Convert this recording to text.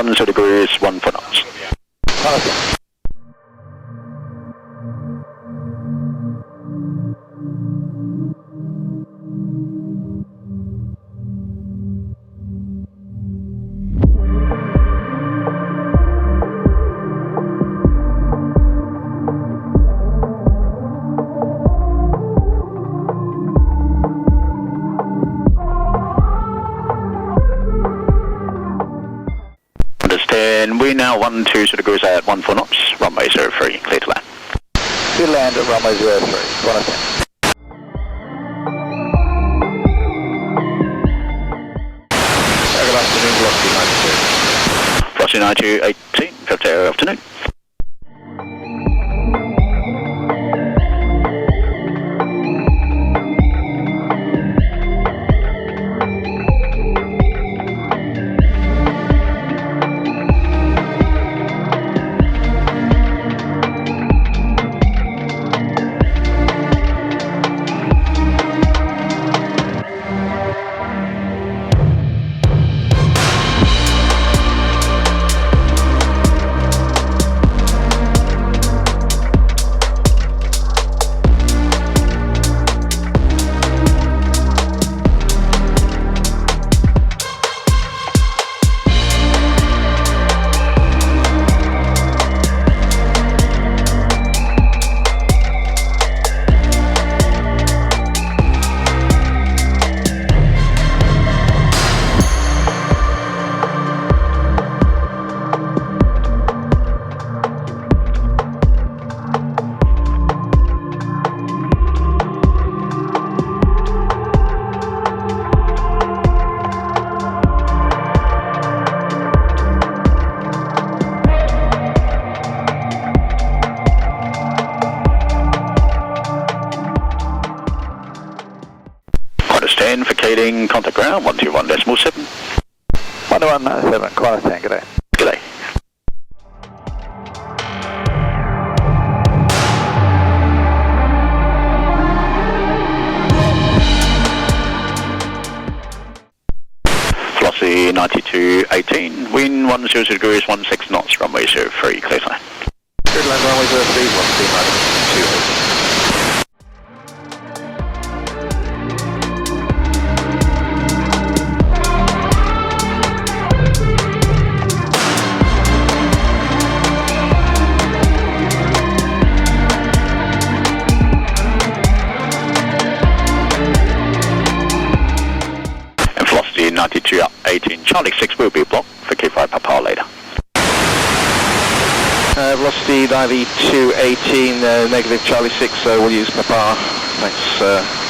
10 degrees, 14 knots. Okay. We now 12 degrees at 14 knots, runway 03, clear to land. Clear to land at runway 03, Qantas. Good afternoon, Velocity 92. Velocity 92, 18, 50 afternoon. Vacating contact ground 121.7. 121.7, Qantas 10, g'day. G'day. Velocity 92.18, wind 10 degrees, 16 knots, runway 03, clear to land. Clear to land, runway 03, Velocity 92.18. Velocity 92 up 18, Charlie 6 will be blocked for Q5 Papa later. Velocity 92.18, negative Charlie 6, so we'll use Papa. Thanks.